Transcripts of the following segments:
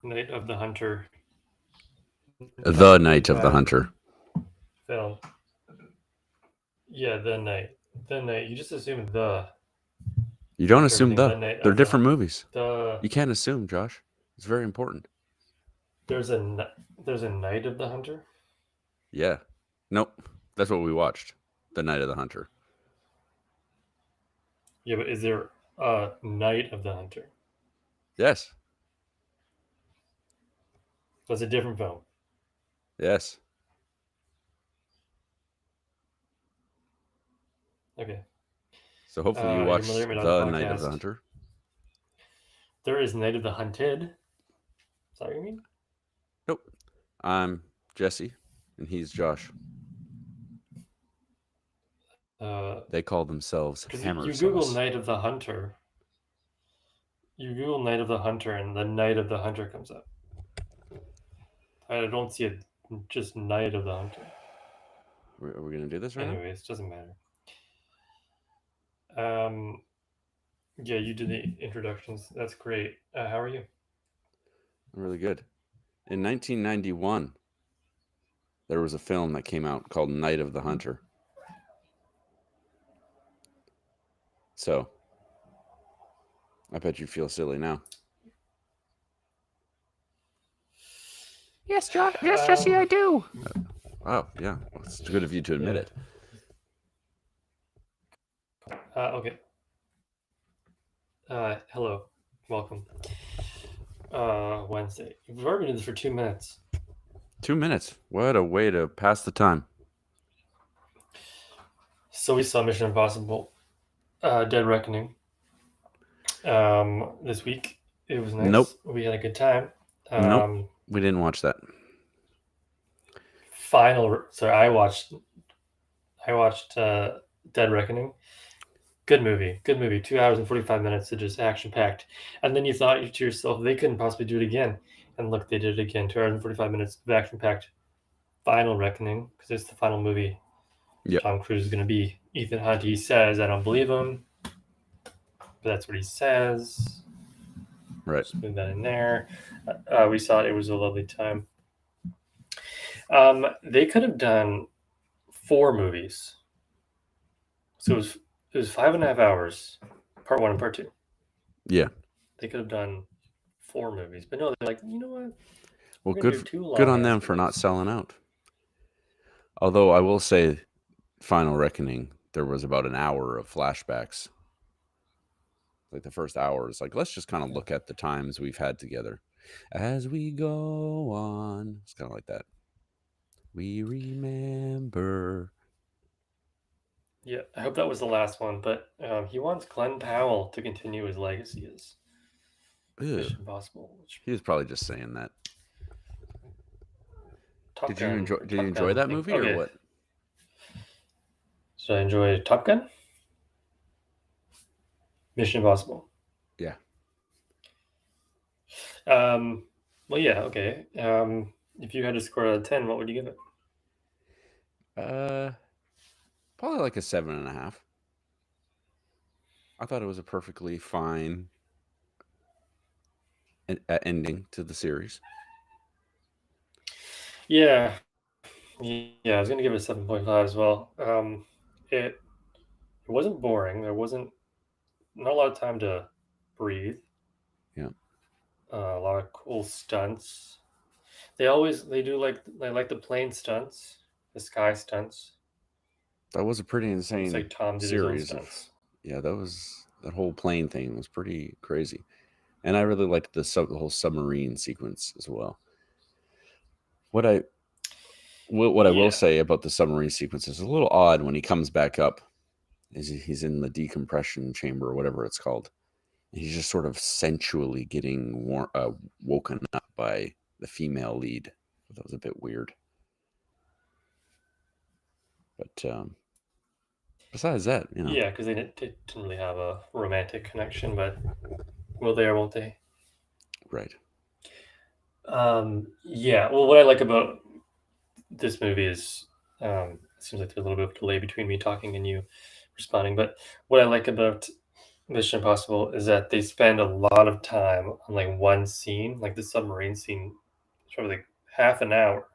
Night of the Hunter. The Night of the Hunter. Film. Yeah, the night. The night. You just assume the. You don't For assume everything. The the. night They're of the. different movies. The. You can't assume, Josh. It's very important. There's a. There's a Night of the Hunter. Yeah. Nope. That's what we watched. The Night of the Hunter. Yeah, but is there a Night of the Hunter? Yes. That's a different film. Yes. Okay. So hopefully you You're watched Mother on the The Night of the podcast. Hunter. There is Night of the Hunted. Is that what you mean? Nope. I'm Jesse, and he's Josh. They call themselves Because Hammer you Google Sauce. Night of the Hunter. You Google Night of the Hunter, and the Night of the Hunter comes up. I don't see it. Just Night of the Hunter. Are we going to do this right now? Anyways, doesn't matter. Um, yeah, you did the introductions. That's great. How are you? I'm really good. In 1991, there was a film that came out called Night of the Hunter. So, I bet you feel silly now. Yes, Josh. Yes, Jesse, I do. Oh, yeah. Well, it's good of you to admit it. Okay. Hello. Welcome. Wednesday. We've already been doing this for 2 minutes. 2 minutes. What a way to pass the time. So we saw Mission Impossible Dead Reckoning this week. It was nice. Nope. We had a good time. Nope. We didn't watch that. I watched Dead Reckoning. Good movie. 2 hours and 45 minutes of just action packed. And then you thought to yourself, they couldn't possibly do it again. And look, they did it again. 2 hours and 45 minutes of action packed. Final Reckoning, because it's the final movie. Yep. Tom Cruise is going to be Ethan Hunt. He says, I don't believe him, but that's what he says. Right. Just put that in there. We saw it. It was a lovely time. They could have done 4 movies. So it was 5.5 hours, part 1 and part 2. Yeah. They could have done 4 movies, but no, they're like, you know what? Well, good on them for not selling out. Although I will say, Final Reckoning, there was about an hour of flashbacks. Like the first hour is like, let's just kind of look at the times we've had together as we go on. It's kind of like that. We remember. Yeah, I hope that was the last one, but he wants Glenn Powell to continue his legacy as Mission Impossible. He was probably just saying that. Did you Gun, enjoy that movie or what? Did I enjoy Top Gun? Mission Impossible. Yeah. Well, yeah, okay. If you had to score out of 10, what would you give it? Probably like a 7.5. I thought it was a perfectly fine ending to the series. Yeah, I was gonna give it a 7.5 as well. It wasn't boring. There wasn't not a lot of time to breathe. Yeah. A lot of cool stunts. They do like the plane stunts, the sky stunts. That was a pretty insane it's like Tom did series his own stunts. Yeah, that whole plane thing was pretty crazy, and I really liked the whole submarine sequence as well. What I will say about the submarine sequence is a little odd when he comes back up. He's in the decompression chamber or whatever it's called. He's just sort of sensually getting woken up by the female lead. That was a bit weird. But besides that, Yeah, because they didn't really have a romantic connection, but will they or won't they? Right. Yeah. Well, what I like about this movie is it seems like there's a little bit of delay between me talking and you responding. But what I like about Mission Impossible is that they spend a lot of time on like one scene, like the submarine scene, it's probably like half an hour,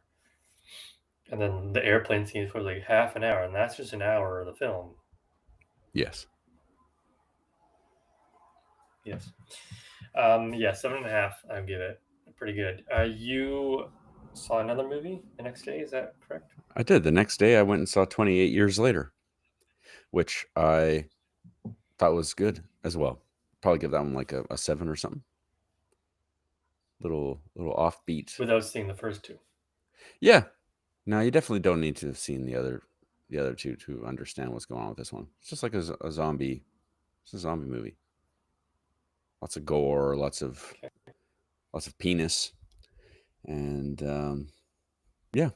and then the airplane scene is probably like half an hour, and that's just an hour of the film. Yes. Yes. Yeah, 7.5. I give it pretty good. You saw another movie the next day, is that correct? I did. The next day, I went and saw 28 Years Later, which I thought was good as well. Probably give that one like a 7 or something. Little offbeat. Without seeing the first two. Yeah. No, you definitely don't need to have seen the other two to understand what's going on with this one. It's just like a zombie. It's a zombie movie. Lots of gore, lots of penis, and yeah,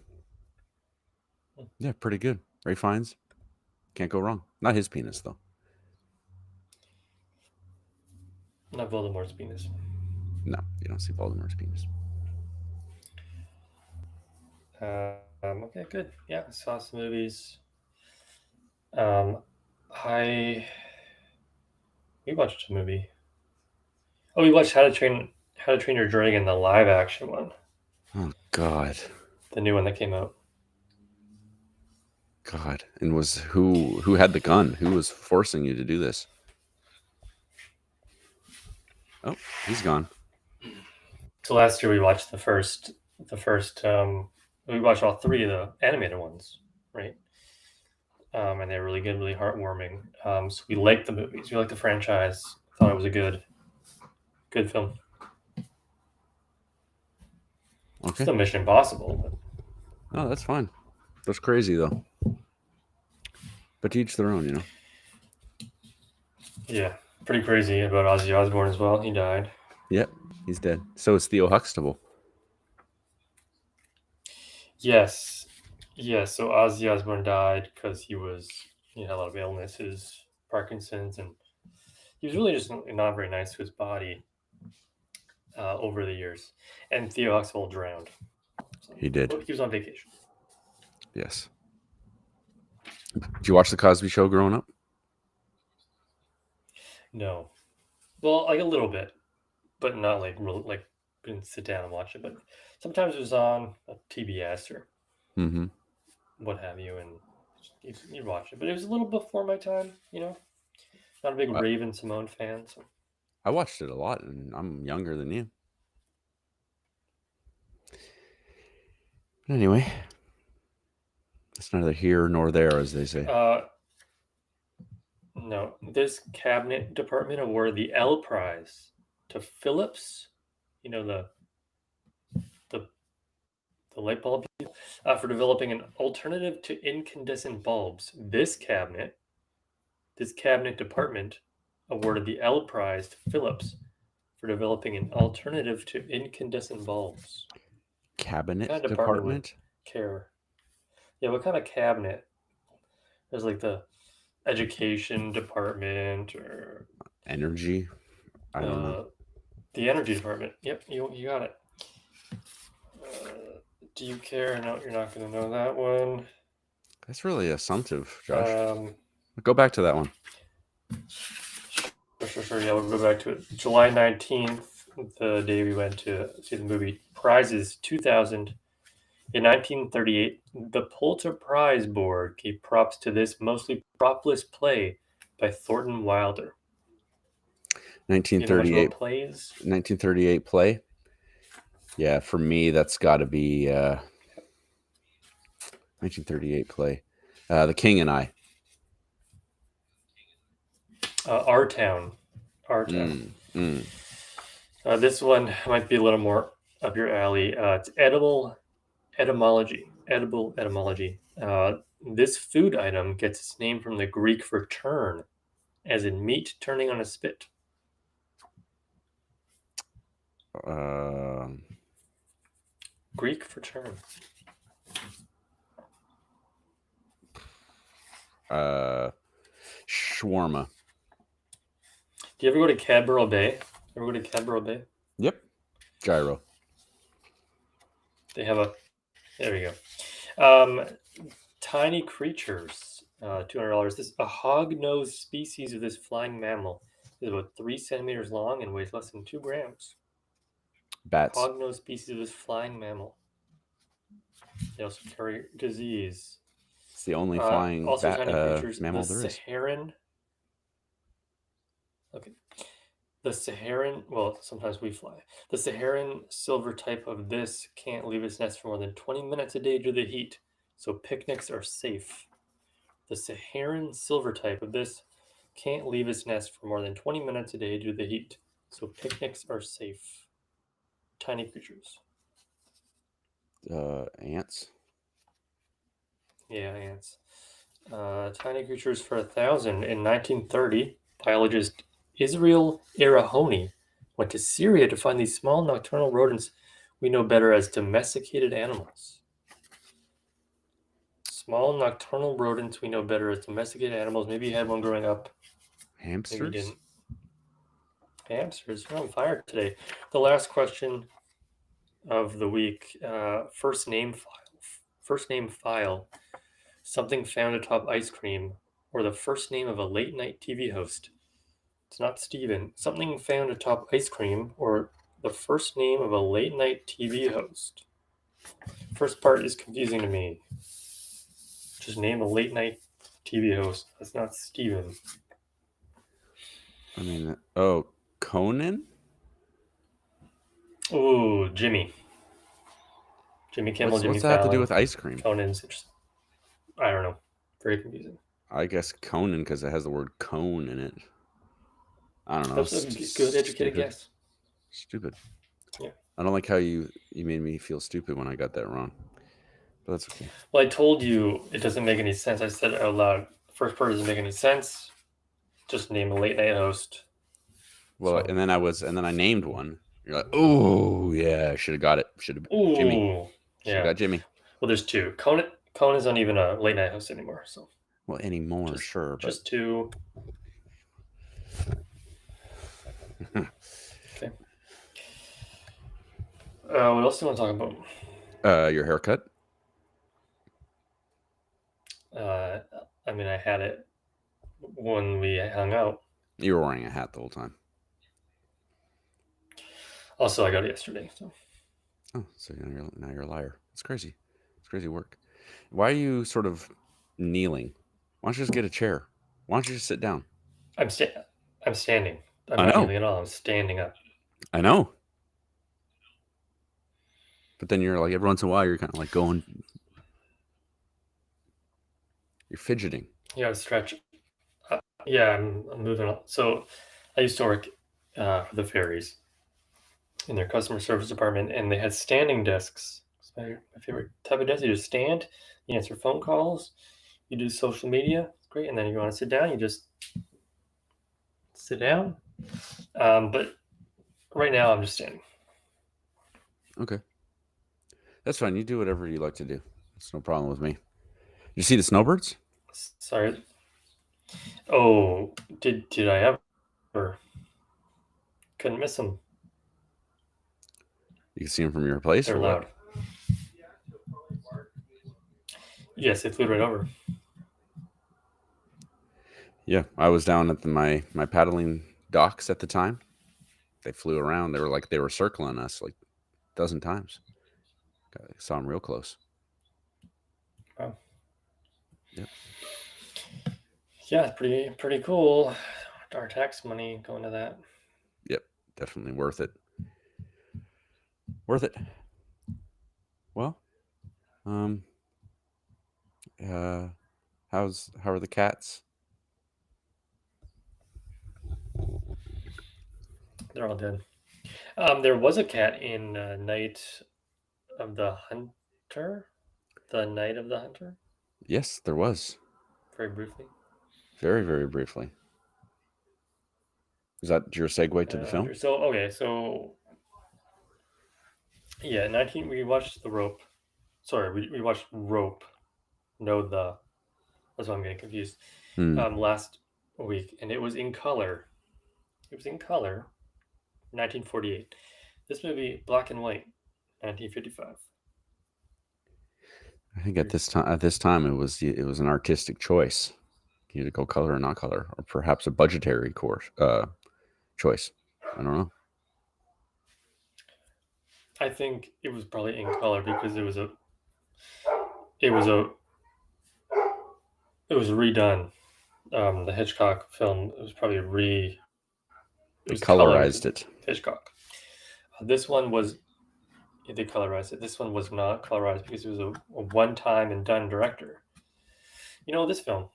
pretty good. Ray Fiennes, can't go wrong. Not his penis though. Not Voldemort's penis. No, you don't see Voldemort's penis. Okay, good. Yeah, I saw some movies. We watched a movie. Oh, we watched How to Train Your Dragon, the live action one, Oh God. the new one that came out. God. And was who had the gun? Who was forcing you to do this? Oh, he's gone. So last year we watched the first. We watched all three of the animated ones, right? And they're really good, really heartwarming. So we liked the movies. We liked the franchise. Thought it was a good film. Okay. Still Mission Impossible. Oh, that's fine. That's crazy though. But to each their own, you know. Yeah, pretty crazy about Ozzy Osbourne as well. He died. Yep, he's dead. So is Theo Huxtable. Yes. So Ozzy Osbourne died because he had a lot of illnesses, Parkinson's, and he was really just not very nice to his body over the years. And Theo Huxtable drowned. So He did. He was on vacation. Yes. Did you watch The Cosby Show growing up? No. Well, like a little bit, but not like really, like didn't sit down and watch it. But sometimes it was on TBS or what have you, and you watch it. But it was a little before my time, you know. Not a big Raven Simone fan. So. I watched it a lot, and I'm younger than you. Anyway, it's neither here nor there, as they say. No, this cabinet department awarded the L Prize to Philips, the light bulb people, for developing an alternative to incandescent bulbs. This cabinet department awarded the L Prize to Philips for developing an alternative to incandescent bulbs. Cabinet What kind of department would care? Yeah, what kind of cabinet? There's like the education department or energy. I don't know. The energy department. Yep, you got it. Do you care? No, you're not going to know that one. That's really assumptive, Josh. Go back to that one. Sure. Yeah, we'll go back to it. July 19th, the day we went to see the movie. Prizes 2000. In 1938, the Pulitzer Prize Board gave props to this mostly propless play by Thornton Wilder. 1938 plays. 1938 play. Yeah, for me, that's got to be 1938 play. The King and I. Our Town. This one might be a little more up your alley. It's edible etymology. This food item gets its name from the Greek for turn, as in meat turning on a spit. Greek for turn. Shawarma. Do you ever go to Cadborough Bay? Yep. Gyro. They have there we go. Tiny creatures, $200. A hog-nosed species of this flying mammal is about 3 centimeters long and weighs less than 2 grams. Bats. Hognose species of this flying mammal. They also carry disease. It's the only flying also tiny creatures. mammal The there is. Saharan. Okay. The Saharan, well, sometimes we fly. The Saharan silver type of this can't leave its nest for more than 20 minutes a day due to the heat, so picnics are safe. The Saharan silver type of this can't leave its nest for more than 20 minutes a day due to the heat, so picnics are safe. Tiny creatures. Ants. Yeah, ants. Tiny creatures for 1,000. In 1930, biologist Israel Arahoni went to Syria to find these small nocturnal rodents we know better as domesticated animals. Small nocturnal rodents we know better as domesticated animals. Maybe you had one growing up. Maybe you Hamsters. didn't. Hamsters. We're on fire today. The last question of the week. First name file. Something found atop ice cream, or the first name of a late night TV host. It's not Steven. Something found atop ice cream, or the first name of a late night TV host. First part is confusing to me. Just name a late night TV host. That's not Steven. I mean, Conan? Ooh, Jimmy. Jimmy Kimmel, Jimmy What's that Fallon. have to do with ice cream? Conan's interesting. I don't know. Very confusing. I guess Conan because it has the word cone in it. I don't know. That's a good educated guess. Stupid. Yeah. I don't like how you made me feel stupid when I got that wrong. But that's okay. Well, I told you it doesn't make any sense. I said it out loud. The first part doesn't make any sense. Just name a late night host. Well, and then I named one. You're like, oh yeah, should have got it. Should have Jimmy. Should have got Jimmy. Well, there's two. Conan's not even a late night host anymore. So. Well, anymore, sure. But... Just two. Okay. What else do you want to talk about? Your haircut. I mean, I had it when we hung out. You were wearing a hat the whole time. Also, I got it yesterday. So. Oh, so now you're a liar. It's crazy. It's crazy work. Why are you sort of kneeling? Why don't you just get a chair? Why don't you just sit down? I'm standing. I'm not kneeling at all. I'm standing up. I know. But then you're like, every once in a while, you're kind of like going. You're fidgeting. You gotta stretch. Yeah, I'm moving on. So I used to work for the ferries in their customer service department, and they had standing desks. It's my favorite type of desk. You just stand, you answer phone calls, you do social media. It's great. And then if you want to sit down, you just sit down. But right now, I'm just standing. Okay. That's fine. You do whatever you like to do. It's no problem with me. You see the snowbirds? Sorry. Oh, did I ever? Couldn't miss them. You can see them from your place? They're loud. Yes, they flew right over. Yeah, I was down at my paddling docks at the time. They flew around. They were circling us like a dozen times. I saw them real close. Wow. Yep. Yeah, it's pretty cool. Our tax money going to that. Yep, definitely worth it. Worth it. Well, how are the cats? They're all dead. There was a cat in Night of the Hunter. The Night of the Hunter? Yes, there was. Very briefly. Very, very briefly. Is that your segue to the film? So yeah, we watched The Rope. Sorry, we watched Rope. That's why I'm getting confused. Last week, and it was in color. 1948. This movie, black and white, 1955. I think at this time it was an artistic choice. You to go color or not color, or perhaps a budgetary choice? I don't know. I think it was probably in color because it was redone. The Hitchcock film, it was probably They colored colorized it. Hitchcock. This one was they colorized it. This one was not colorized because it was a one-time and done director. This film,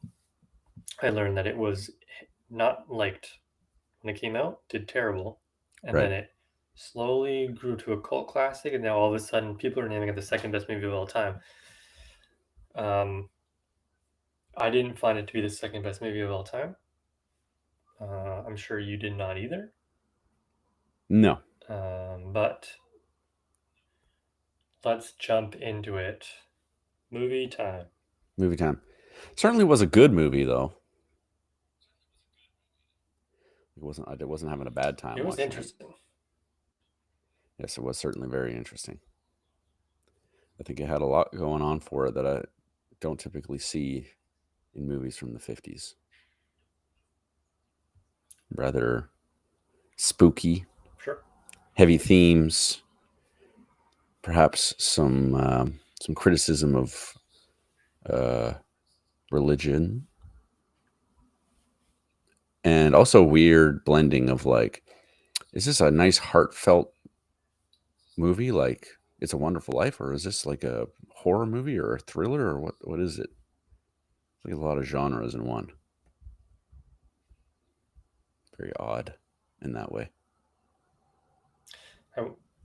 I learned that it was not liked when it came out, did terrible, and Right. then it slowly grew to a cult classic, and now all of a sudden people are naming it the second best movie of all time. I didn't find it to be the second best movie of all time. I'm sure you did not either. No. But let's jump into it. Movie time. Movie time. Certainly was a good movie, though. I wasn't having a bad time. It was watching interesting. Yes, it was certainly very interesting. I think it had a lot going on for it that I don't typically see in movies from the 50s. Rather spooky, Sure. heavy themes, perhaps some criticism of religion, and also weird blending of like, is this a nice heartfelt movie like It's a Wonderful Life, or is this like a horror movie or a thriller, or what is it? It's like a lot of genres in one. Very odd in that way.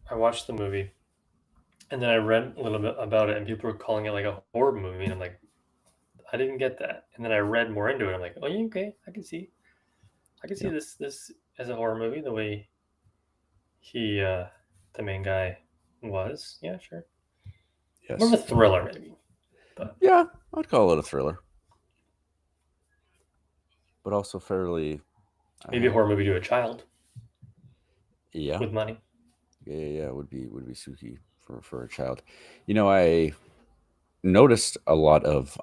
I watched the movie, and then I read a little bit about it, and people were calling it like a horror movie, and I'm like, I didn't get that. And then I read more into it. I'm like, oh yeah, okay, I can see Yeah. this as a horror movie the way he the main guy was. Yeah, sure. Yes. More of a thriller, maybe. But Yeah, I'd call it a thriller, but also fairly maybe a horror movie to a child yeah. with money. Yeah, would be spooky for a child. I noticed a lot of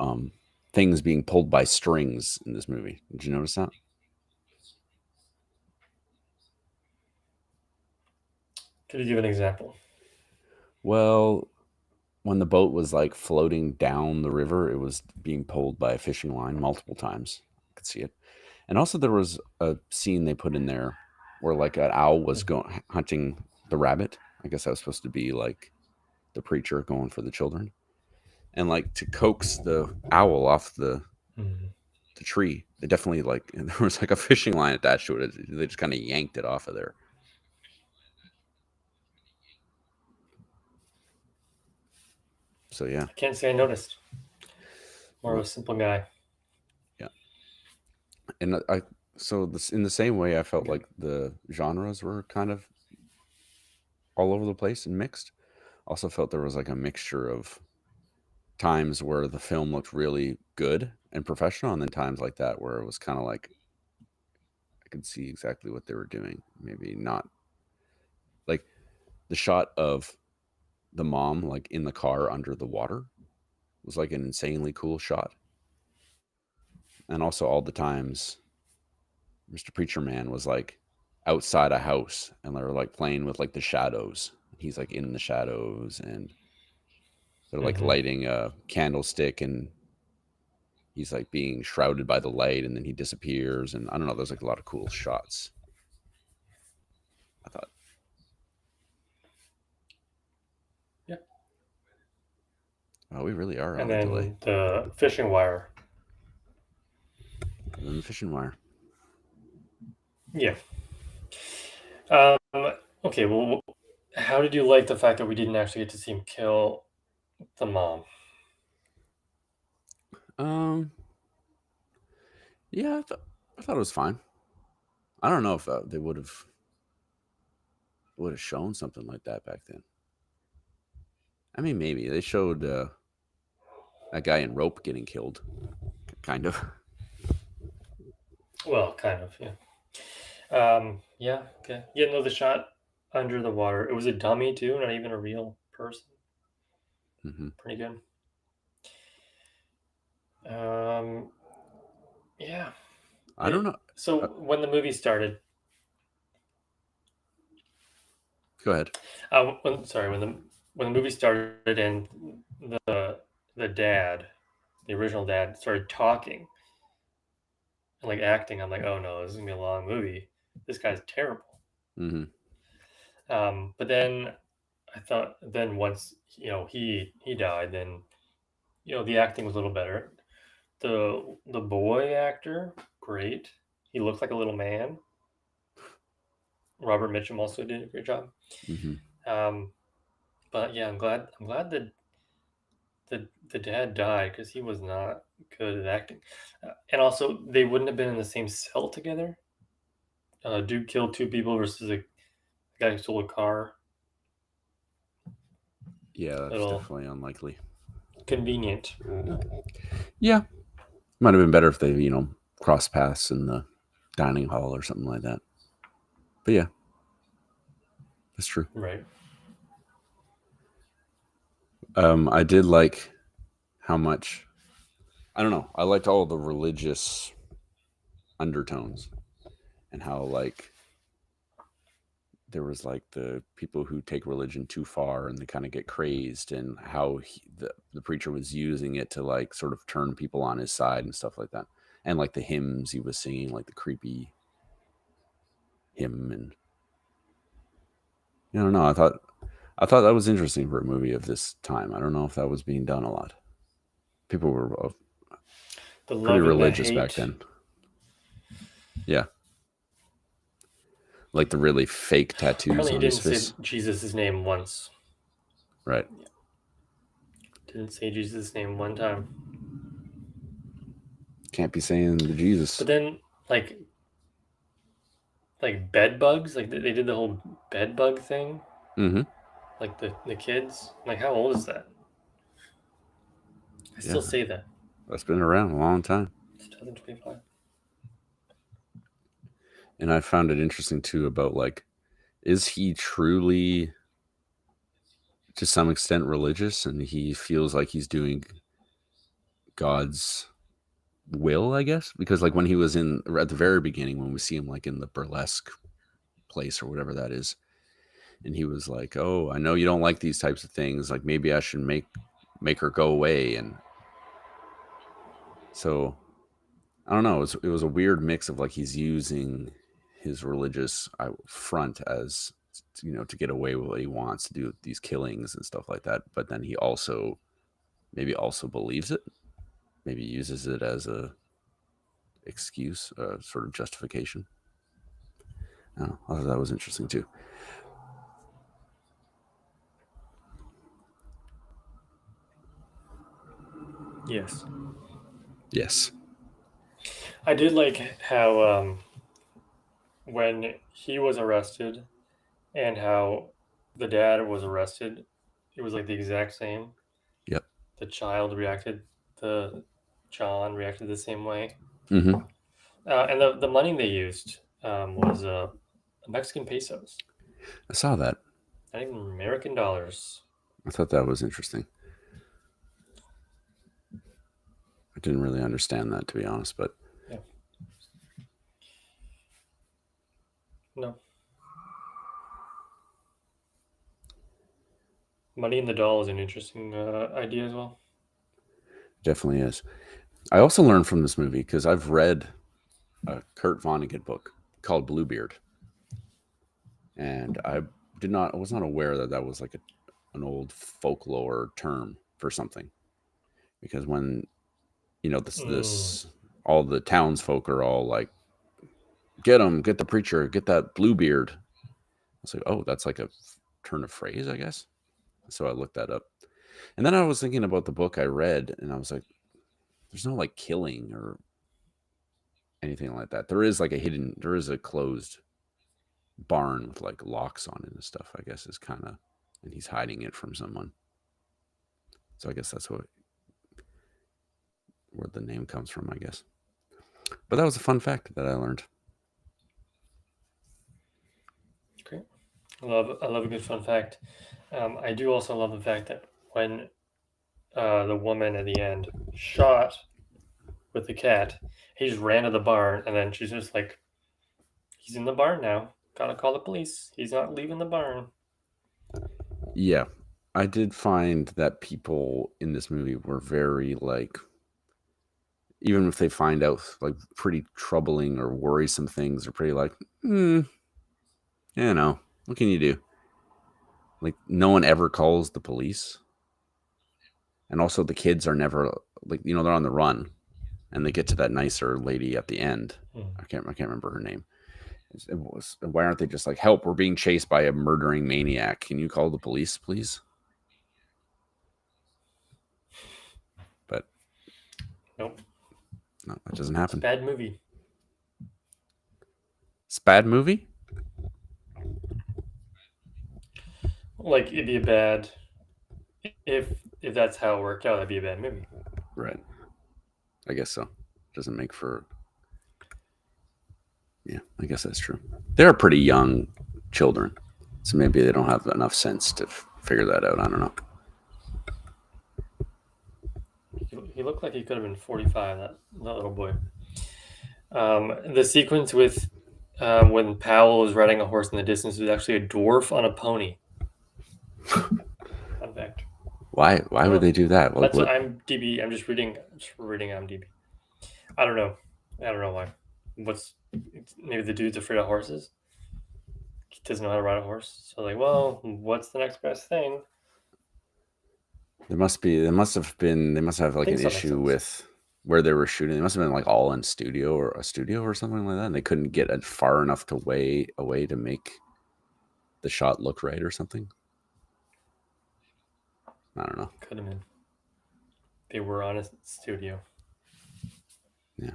things being pulled by strings in this movie. Did you notice that? Could you give an example? Well, when the boat was like floating down the river, it was being pulled by a fishing line multiple times. I could see it. And also there was a scene they put in there where like an owl was going hunting the rabbit. I guess that was supposed to be like the preacher going for the children. And like to coax the owl off the tree, they definitely like, and there was like a fishing line attached to it. They just kind of yanked it off of there. So yeah, I can't say I noticed. More of a simple guy. Yeah. And in the same way, I felt like the genres were kind of all over the place and mixed. Also felt there was like a mixture of times where the film looked really good and professional, and then times like that where it was kind of like I could see exactly what they were doing. Maybe not. Like the shot of the mom like in the car under the water was like an insanely cool shot. And also all the times Mr. Preacher Man was like outside a house and they were like playing with like the shadows. He's like in the shadows and they're like lighting a candlestick and he's like being shrouded by the light and then he disappears. And I don't know, there's like a lot of cool shots, I thought. Yeah. Oh, we really are and on a then delay. the fishing wire. And then the fishing wire. Yeah. Okay, well, how did you like the fact that we didn't actually get to see him kill the mom? Yeah, I thought it was fine. I don't know if they would have shown something like that back then. I mean, maybe they showed that guy in Rope getting killed, kind of. Well, kind of, yeah. Yeah, okay. Yeah, no, the shot under the water. It was a dummy too, not even a real person. Pretty good. Yeah. I don't know. So when the movie started, Go ahead. When the movie started and the dad, the original dad, started talking and like acting, I'm like, oh no, this is gonna be a long movie. This guy's terrible. Mm-hmm. But then I thought, then once he died, then the acting was a little better. The boy actor, great. He looked like a little man. Robert Mitchum also did a great job. Mm-hmm. But yeah, I'm glad that the dad died because he was not good at acting, and also they wouldn't have been in the same cell together. Dude killed two people versus a guy who stole a car. Yeah, that's Little definitely unlikely. convenient. Yeah, might have been better if they cross paths in the dining hall or something like that. But yeah, that's true. Right. I did like how much, I don't know, I liked all the religious undertones and how like there was like the people who take religion too far and they kind of get crazed, and how the preacher was using it to like sort of turn people on his side and stuff like that. And like the hymns he was singing, like the creepy hymn, and I don't know, I thought that was interesting for a movie of this time. I don't know if that was being done a lot. People were pretty religious back then. Yeah. Like the really fake tattoos. Apparently on he his didn't face. say Jesus' name once. Right. Didn't say Jesus' name one time. Can't be saying the Jesus. But then, like bed bugs, like they did the whole bed bug thing. Mm-hmm. Like the kids. Like, how old is that? I still say that. That's been around a long time. It's 2025. And I found it interesting too about like, is he truly to some extent religious, and he feels like he's doing God's will, I guess? Because like when he was at the very beginning, when we see him like in the burlesque place or whatever that is, and he was like, oh, I know you don't like these types of things, like maybe I should make her go away. And so I don't know, it was a weird mix of like he's using his religious front as to get away with what he wants to do, these killings and stuff like that, but then he also believes it, maybe uses it as a excuse, sort of justification. I don't know, I thought that was interesting too. Yes. I did like how when he was arrested and how the dad was arrested, it was like the exact same. Yep. The child reacted, John reacted the same way. Mm-hmm. And the money they used was Mexican pesos. I saw that. Not even American dollars. I thought that was interesting. I didn't really understand that, to be honest, but yeah. No. Money in the doll is an interesting idea as well. Definitely is. I also learned from this movie because I've read a Kurt Vonnegut book called Bluebeard, and I was not aware that was like an old folklore term for something, because when this all the townsfolk are all like, get the preacher, get that Bluebeard. I was like, oh, that's like a turn of phrase, I guess. So I looked that up, and then I was thinking about the book I read, and I was like, there's no like killing or anything like that. There is a closed barn with like locks on it and stuff, I guess, is kind of, and he's hiding it from someone. So I guess that's where the name comes from, I guess. But that was a fun fact that I learned. Great. I love a good fun fact. I do also love the fact that when the woman at the end shot with the cat, he just ran to the barn, and then she's just like, he's in the barn now. Gotta call the police. He's not leaving the barn. Yeah, I did find that people in this movie were very like, even if they find out like pretty troubling or worrisome things, they're pretty like, what can you do? Like, no one ever calls the police, and also the kids are never like, they're on the run, and they get to that nicer lady at the end. I can't remember her name. Why aren't they just like, help? We're being chased by a murdering maniac. Can you call the police, please? But Nope. No, that doesn't happen. It's a bad movie. It's a bad movie? Like, it'd be a bad... If that's how it worked out, that'd be a bad movie. Right. I guess so. Doesn't make for... Yeah, I guess that's true. They're pretty young children, so maybe they don't have enough sense to figure that out. I don't know. He looked like he could have been 45, that little boy. The sequence with when Powell was riding a horse in the distance was actually a dwarf on a pony. Fun fact. Why would they do that? That's what IMDb. I'm just reading IMDb. I don't know why. Maybe the dude's afraid of horses. He doesn't know how to ride a horse. So like, well, what's the next best thing? They must have like an issue with where they were shooting. They must have been like all in a studio or something like that. And they couldn't get it far enough away to make the shot look right or something. I don't know. Could have been. They were on a studio. Yeah.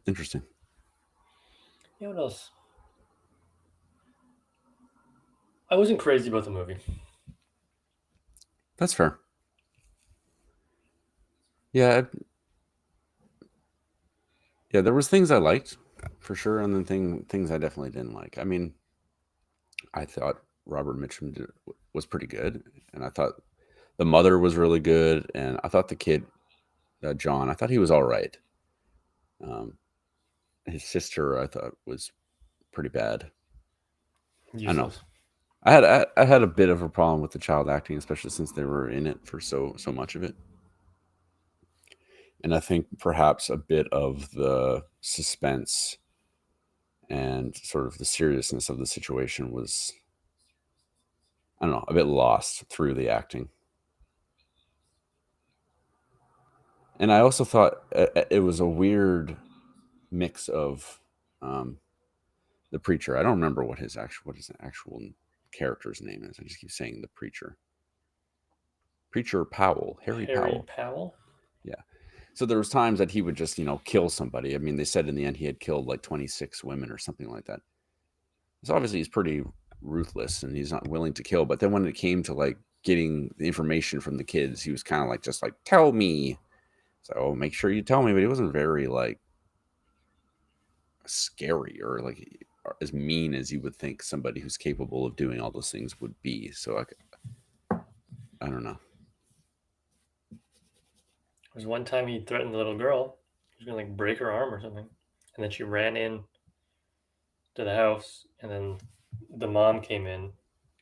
Interesting. Yeah, what else? I wasn't crazy about the movie. That's fair. Yeah. Yeah, there was things I liked for sure, and then things I definitely didn't like. I mean, I thought Robert Mitchum was pretty good, and I thought the mother was really good, and I thought the kid, John, I thought he was all right. His sister, I thought, was pretty bad. Useless. I know. I had a bit of a problem with the child acting, especially since they were in it for so much of it. And I think perhaps a bit of the suspense and sort of the seriousness of the situation was, I don't know, a bit lost through the acting. And I also thought it was a weird mix of the preacher. I don't remember what his actual character's name is. I just keep saying the preacher. Preacher Powell, Harry Powell. Yeah. So there was times that he would just, kill somebody. I mean, they said in the end he had killed like 26 women or something like that. So obviously he's pretty ruthless and he's not willing to kill. But then when it came to like getting the information from the kids, he was kind of like, just like, tell me. So make sure you tell me. But he wasn't very like scary or like as mean as you would think somebody who's capable of doing all those things would be. So I don't know. There was one time he threatened the little girl. He was gonna like break her arm or something, and then she ran in to the house, and then the mom came in.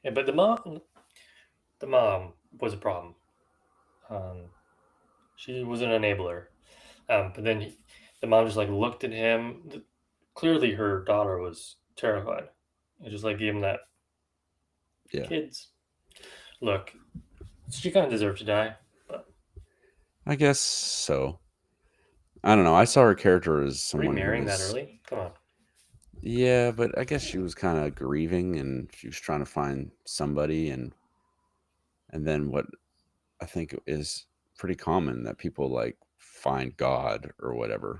Yeah, but the mom was a problem. She was an enabler, but then the mom just like looked at him. Clearly, her daughter was terrified. It just like gave him that. Yeah. Kids, look, she kind of deserved to die. I guess so. I don't know. I saw her character as someone remarrying that early. Come on. Yeah, but I guess she was kind of grieving and she was trying to find somebody, and then what I think is pretty common that people like find God or whatever.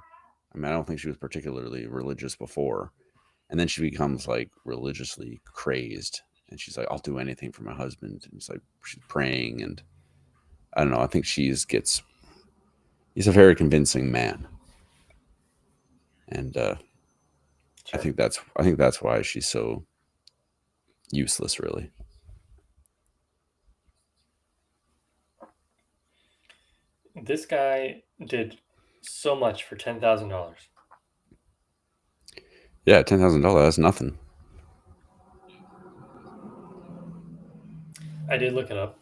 I mean, I don't think she was particularly religious before, and then she becomes like religiously crazed, and she's like, "I'll do anything for my husband," and it's like she's praying, and I don't know. I think he's a very convincing man, and sure. I think that's why she's so useless, really. This guy did so much for $10,000. Yeah, $10,000. That's nothing. I did look it up.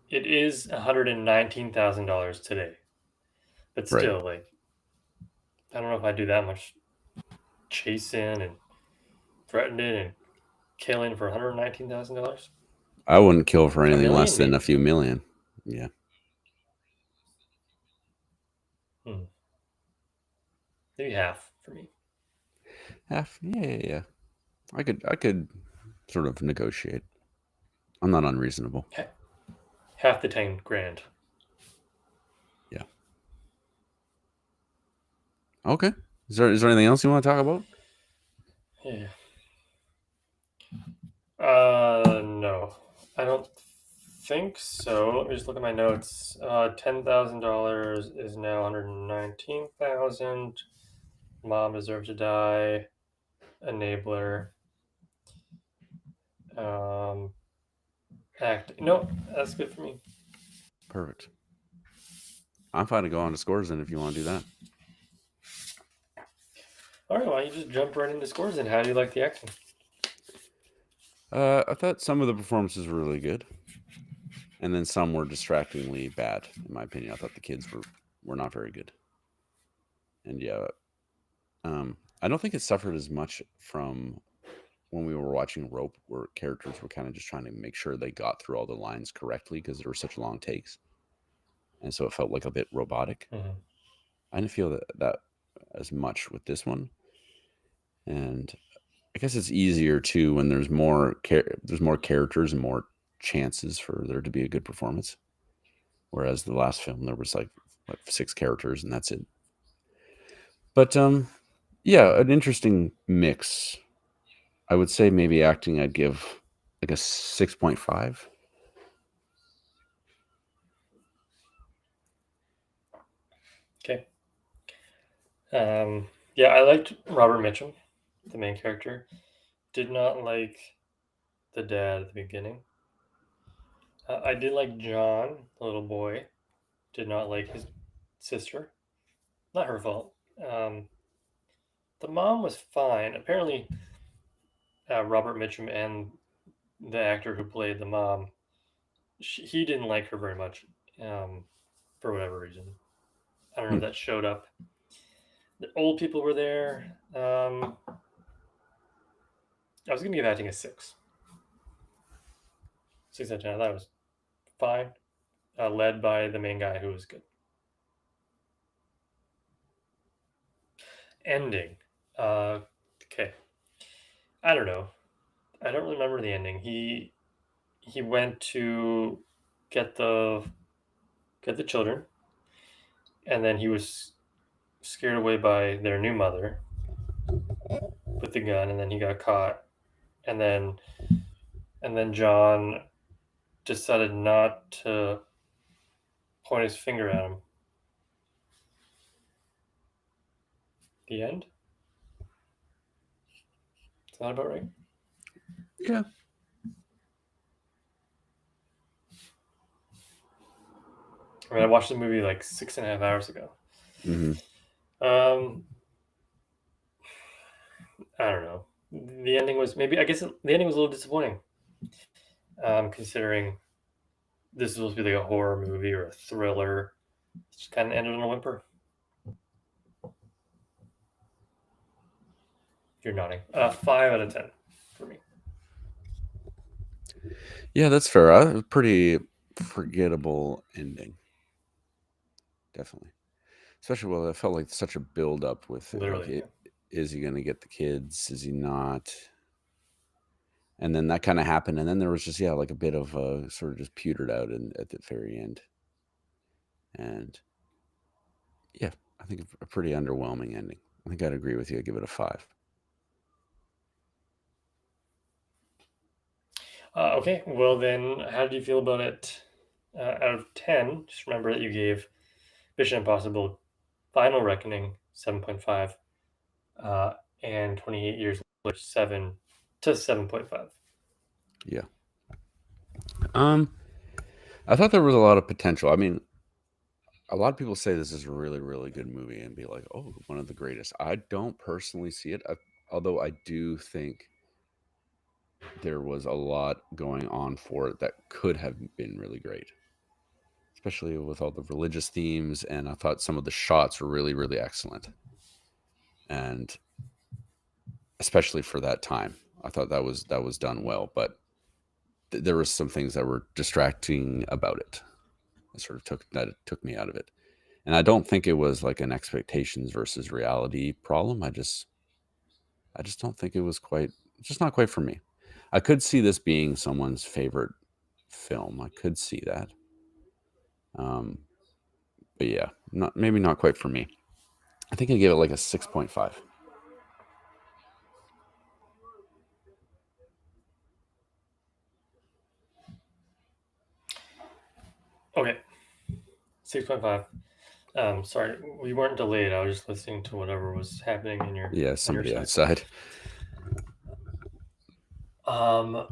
It is $119,000 today, but Right. still, like, I don't know if I do that much chasing and threatening and killing for $119,000. I wouldn't kill for A anything million, less than maybe. a few million. Yeah. Maybe half for me. Half. Yeah. I could sort of negotiate. I'm not unreasonable. Half the 10 grand. Yeah. Okay. Is there anything else you want to talk about? Yeah. No, I don't think so. Let me just look at my notes. $10,000 is now 119,000. Mom deserves to die. Enabler. Act. No, that's good for me. Perfect. I'm fine to go on to scores then if you want to do that. All right, why don't you just jump right into scores then? How do you like the acting? I thought some of the performances were really good, and then some were distractingly bad, in my opinion. I thought the kids were not very good, and yeah, I don't think it suffered as much from when we were watching Rope, where characters were kind of just trying to make sure they got through all the lines correctly because there were such long takes, and so it felt like a bit robotic. Mm-hmm. I didn't feel that as much with this one, and I guess it's easier too when there's more characters and more chances for there to be a good performance. Whereas the last film there was like 6 characters and that's it. But yeah, an interesting mix. I would say maybe acting I'd give like a 6.5. Okay. Yeah, I liked Robert Mitchum, the main character. Did not like the dad at the beginning. I did like John, the little boy. Did not like his sister. Not her fault. The mom was fine. Apparently, Robert Mitchum and the actor who played the mom, he didn't like her very much, for whatever reason. I don't know if that showed up. The old people were there. I was gonna give acting a 6. 6 out of 10. I thought it was fine. Led by the main guy who was good. Ending. Okay. I don't know. I don't remember the ending. He went to get the children, and then he was scared away by their new mother with the gun, and then he got caught, and then John decided not to point his finger at him. The end. Is that about right? Yeah. I mean, I watched the movie like 6.5 hours ago. Mm-hmm. I don't know. The ending was maybe. I guess the ending was a little disappointing. Considering this is supposed to be like a horror movie or a thriller, it just kind of ended on a whimper. You're nodding. 5 out of 10 for me. Yeah, that's fair. A pretty forgettable ending. Definitely. Especially, well, it felt like such a build up with it. Literally, Like, is he going to get the kids? Is he not? And then that kind of happened. And then there was just, yeah, like a bit of sort of just petered out at the very end. And yeah, I think a pretty underwhelming ending. I think I'd agree with you. I'd give it a 5. Okay, well then, how did you feel about it? Out of 10, just remember that you gave Mission Impossible: Final Reckoning 7.5, and 28 Years Later 7 to 7.5. Yeah. I thought there was a lot of potential. I mean, a lot of people say this is a really, really good movie and be like, oh, one of the greatest. I don't personally see it, although I do think there was a lot going on for it that could have been really great, especially with all the religious themes. And I thought some of the shots were really, really excellent. And especially for that time, I thought that was done well. But there were some things that were distracting about it. It took me out of it. And I don't think it was like an expectations versus reality problem. I just don't think it was just not quite for me. I could see this being someone's favorite film. I could see that. But yeah, maybe not quite for me. I think I gave it like a 6.5. Okay. 6.5. Sorry, we weren't delayed. I was just listening to whatever was happening in your somebody on your side. outside.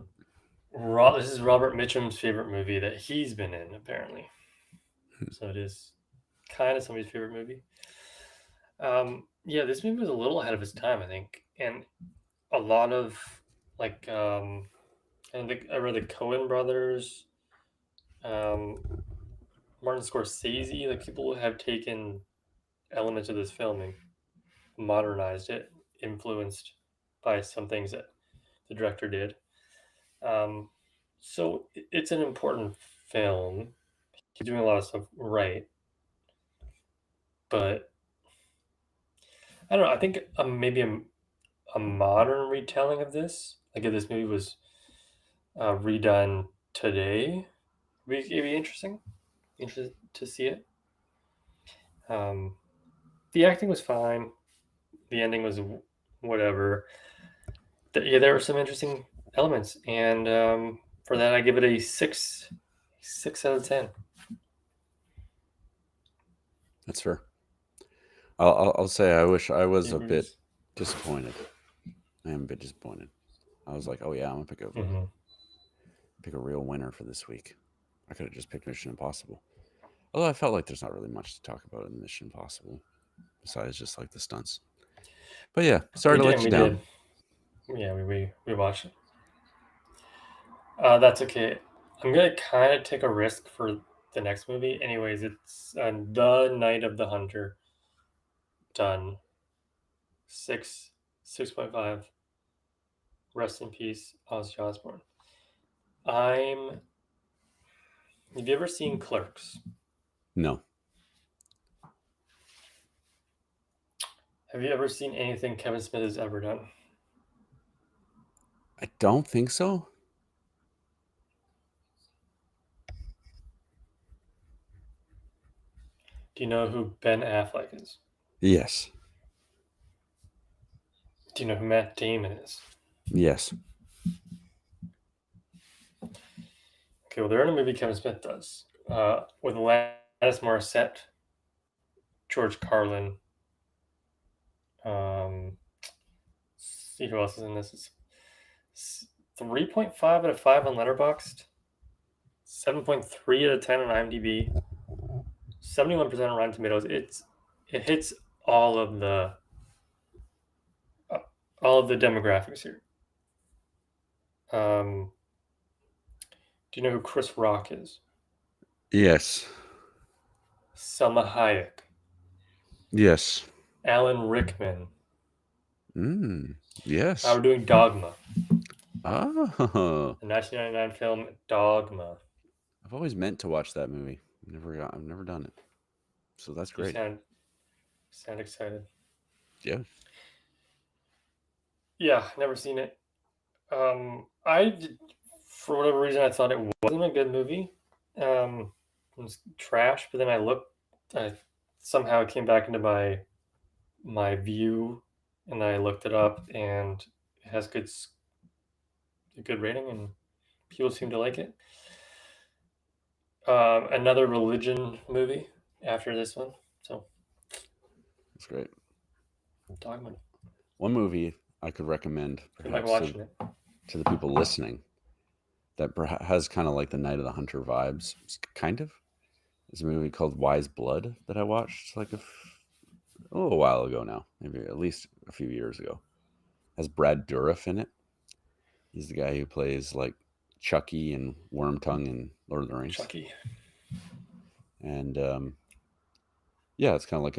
This is Robert Mitchum's favorite movie that he's been in, apparently. So it is kind of somebody's favorite movie. Yeah, this movie was a little ahead of its time, I think, and a lot of like I read the Coen brothers, Martin Scorsese, like people have taken elements of this film and modernized it, influenced by some things that the director did. So it's an important film. He's doing a lot of stuff right, but I don't know. I think maybe a modern retelling of this, like if this movie was redone today, it'd be interesting to see it. The acting was fine. The ending was whatever. There were some interesting elements, and for that, I give it a 6 out of 10. That's fair. I'll say I wish I was a bit disappointed. I am a bit disappointed. I was like, oh yeah, I'm gonna pick a real winner for this week. I could have just picked Mission Impossible. Although I felt like there's not really much to talk about in Mission Impossible, besides just like the stunts. But yeah, sorry to let you down. Yeah, we watched it. That's okay. I'm gonna kind of take a risk for the next movie. Anyways, it's The Night of the Hunter. Done. 6.5. Rest in peace, Ozzy Osbourne. Have you ever seen Clerks? No. Have you ever seen anything Kevin Smith has ever done? I don't think so. Do you know who Ben Affleck is? Yes. Do you know who Matt Damon is? Yes. Okay, well, they're in a movie Kevin Smith does with Alanis Morissette, George Carlin. See who else is in this. It's 3.5 out of 5 on Letterboxd, 7.3 out of 10 on IMDb, 71% on Rotten Tomatoes. It hits all of the demographics here. Do you know who Chris Rock is? Yes. Selma Hayek. Yes. Alan Rickman. Yes. Now we're doing Dogma. Oh. The 1999 film Dogma. I've always meant to watch that movie. I've never done it. So that's great. You sound excited. Yeah. Yeah, never seen it. For whatever reason, I thought it wasn't a good movie. It was trash, but then I looked. Somehow it came back into my view, and I looked it up, and it has a good rating, and people seem to like it. Another religion movie after this one, so that's great. Dogma. One movie I could recommend perhaps to the people listening that perhaps has kind of like the Night of the Hunter vibes, kind of. It's a movie called Wise Blood that I watched like a little while ago now, maybe at least a few years ago. It has Brad Dourif in it. He's the guy who plays like Chucky and Wormtongue in Lord of the Rings. Chucky. And yeah, it's kind of like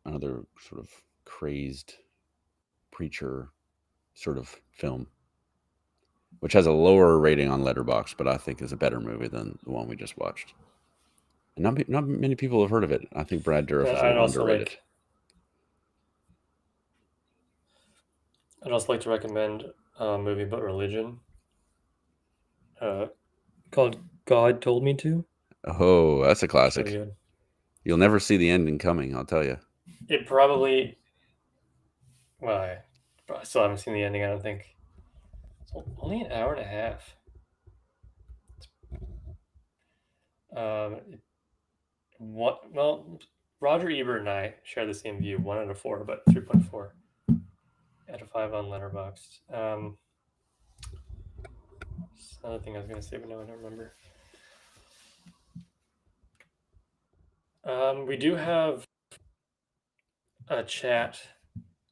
another sort of crazed preacher sort of film, which has a lower rating on Letterboxd, but I think is a better movie than the one we just watched. And not many people have heard of it. I think Brad Dourif is a little underrated. I'd also like to recommend a movie about religion called God Told Me To. Oh, that's a classic. So good. You'll never see the ending coming, I'll tell you. It probably... Well, I still haven't seen the ending, I don't think. It's only an hour and a half. Well, Roger Ebert and I share the same view, 1 out of 4, but 3.4 out of 5 on Letterboxd. Another thing I was going to say, but now I don't remember. We do have a chat,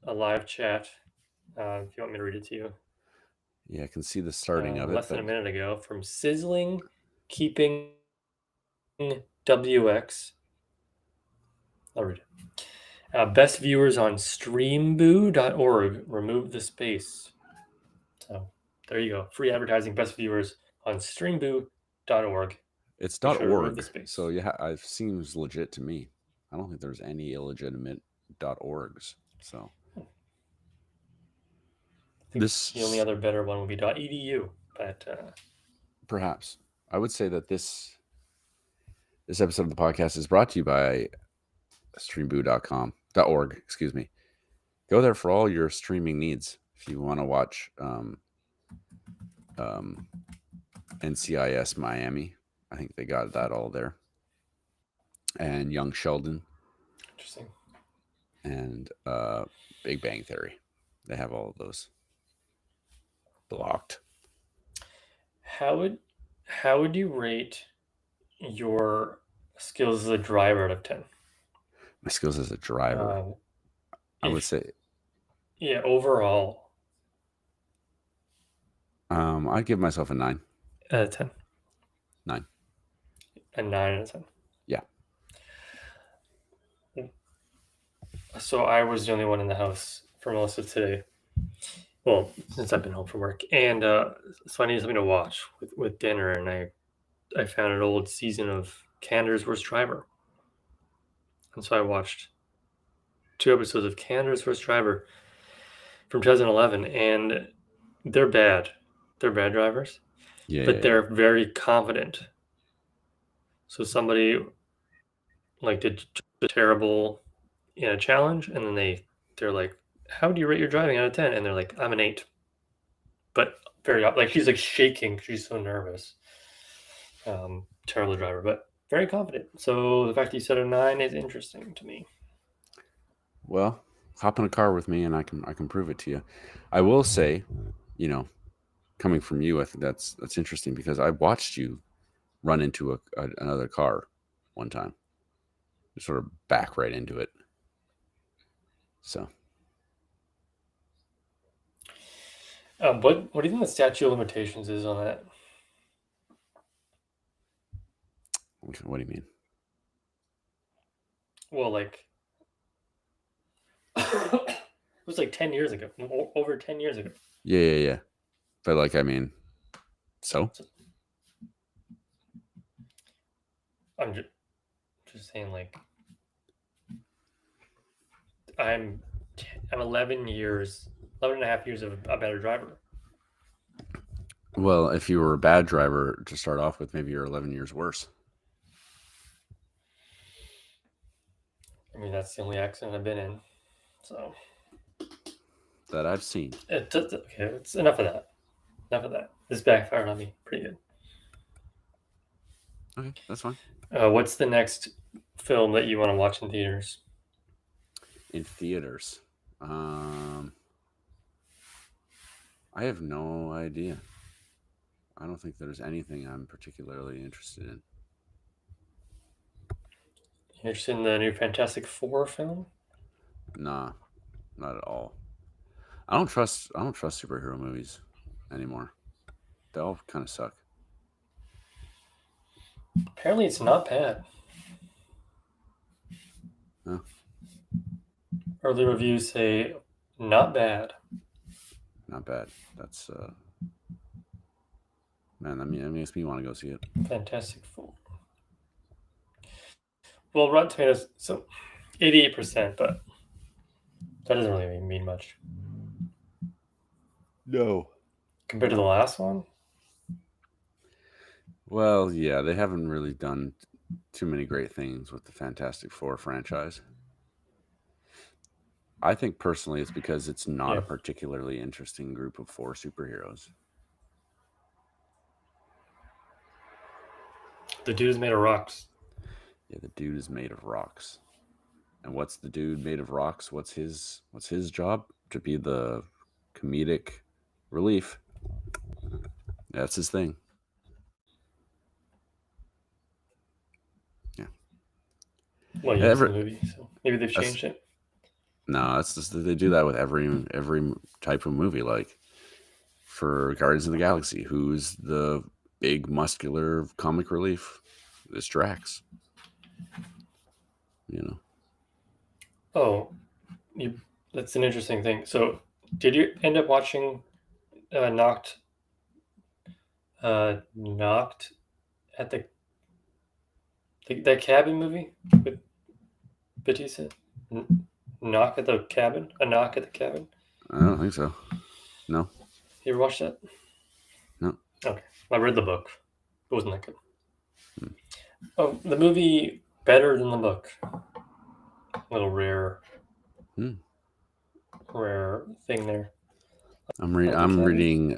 a live chat. If you want me to read it to you. Yeah, I can see the starting of it. Less than a minute ago from Sizzling Keeping WX. I'll read it. Best viewers on streamboo.org. Remove the space. So there you go. Free advertising. Best viewers on streamboo.org. It's .org. So yeah, it seems legit to me. I don't think there's any illegitimate .orgs. So the only other better one would be .edu, but perhaps I would say that this episode of the podcast is brought to you by streamboo.org. Excuse me. Go there for all your streaming needs. If you want to watch NCIS Miami, I think they got that all there, and Young Sheldon. Interesting. And Big Bang Theory. They have all of those blocked. How would you rate your skills as a driver out of 10? My skills as a driver, I would say. Yeah, overall. I'd give myself a 9. Out of 10. 9. A 9 out of 10. Yeah. So I was the only one in the house for most of today. Well, since I've been home from work, and so I needed something to watch with dinner, and I found an old season of Canada's Worst Driver, and so I watched 2 episodes of Canada's Worst Driver from 2011, and they're bad. They're bad drivers, but they're very confident. So somebody like did terrible in a challenge, and then they're like, how do you rate your driving out of 10? And they're like, I'm an 8. But very like she's like shaking. She's so nervous. Terrible driver, but very confident. So the fact that you said a 9 is interesting to me. Well, hop in a car with me, and I can prove it to you. I will say, coming from you, I think that's interesting because I watched you run into another car one time. You sort of back right into it. So. What do you think the statute of limitations is on that? What do you mean? Well, like it was like 10 years ago, over 10 years ago. Yeah. But like, I mean, so I'm just saying, like, I'm 11 and a half years of a better driver. Well, if you were a bad driver to start off with, maybe you're 11 years worse. I mean, that's the only accident I've been in, so that I've seen. Okay, it's enough of that. This backfired on me pretty good. Okay, that's fine. What's the next film that you want to watch in theaters? In theaters, I have no idea. I don't think there's anything I'm particularly interested in. You interested in the new Fantastic Four film? Nah, not at all. I don't trust superhero movies anymore. They all kind of suck. Apparently, it's not bad. Huh. Early reviews say not bad. Not bad. That's man. That makes me want to go see it. Fantastic Four. Well, Rotten Tomatoes, so 88%, but that doesn't really mean much No. compared to the last one. Well, yeah, they haven't really done too many great things with the Fantastic Four franchise. I think personally it's because it's not a particularly interesting group of 4 superheroes. The dude is made of rocks. Yeah, the dude is made of rocks. And what's the dude made of rocks? What's his job? To be the comedic relief. That's his thing. Yeah. Well, yeah, it's a movie, so maybe they've changed it. No, it's just they do that with every type of movie. Like for Guardians of the Galaxy, who's the big muscular comic relief? It's Drax. You know. Oh, that's an interesting thing. So, did you end up watching Knocked at that cabin movie with Batista? Knock at the cabin? A Knock at the Cabin? I don't think so. No. You ever watched that? No. Okay. I read the book. It wasn't that good. Oh, the movie better than the book. A little rare thing there. I'm reading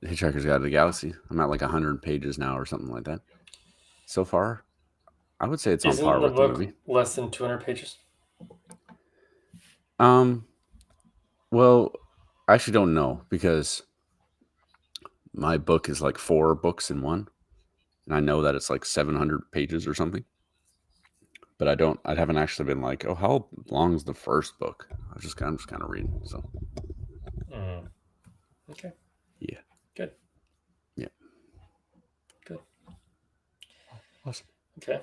Hitchhiker's Guide to the Galaxy. I'm at like 100 pages now or something like that. So far, I would say it's on par with the movie. Less than 200 pages? Well, I actually don't know because my book is like 4 books in one. And I know that it's like 700 pages or something. But I haven't actually been like, oh, how long is the first book? I'm just kind of reading. So. Okay. Yeah. Good. Yeah. Good. Awesome. Okay.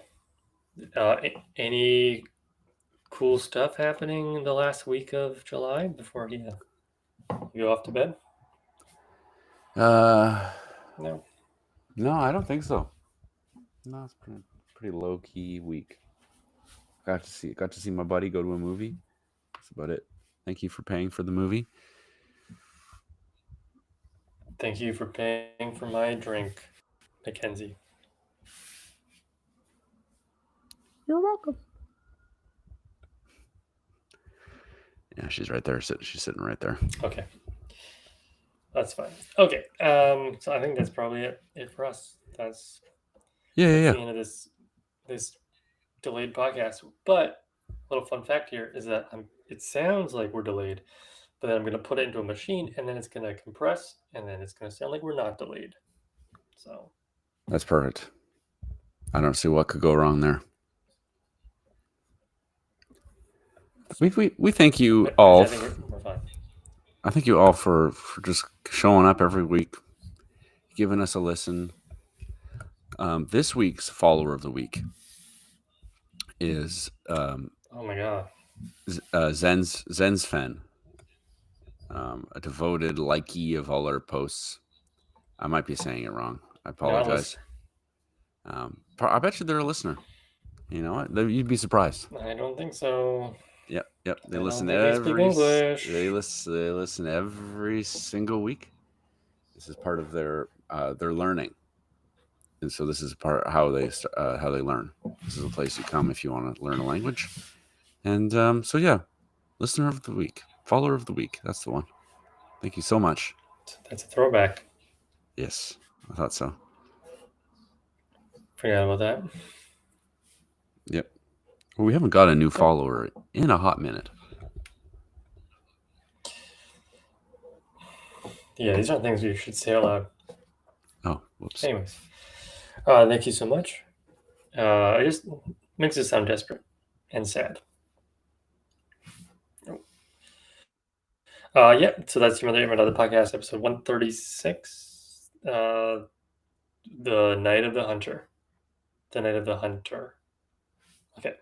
Any cool stuff happening in the last week of July before you go off to bed? No. No, I don't think so. No, it's pretty low key week. Got to see my buddy go to a movie. That's about it. Thank you for paying for the movie. Thank you for paying for my drink, Mackenzie. You're welcome. Yeah, she's right there. She's sitting right there. Okay. That's fine. Okay. So I think that's probably it for us. That's the end of this delayed podcast. But a little fun fact here is that it sounds like we're delayed, but then I'm going to put it into a machine, and then it's going to compress, and then it's going to sound like we're not delayed. So that's perfect. I don't see what could go wrong there. We thank you all. We're fine. I thank you all for just showing up every week, giving us a listen. This week's follower of the week is oh my god, Zen's Fen, a devoted likey of all our posts. I might be saying it wrong. I apologize. I bet you they're a listener. You know what? You'd be surprised. I don't think so. Yep. They listen every single week. This is part of their learning, and so this is part how they learn. This is a place you come if you want to learn a language. And so yeah, listener of the week, follower of the week. That's the one. Thank you so much. That's a throwback. Yes, I thought so. Forgot about that. Yep. Well, we haven't got a new follower in a hot minute. Yeah, these aren't things you should say out loud. Oh, whoops. Anyways, thank you so much. It just makes us sound desperate and sad. So that's another podcast, episode 136. The Night of the Hunter. The Night of the Hunter. Okay.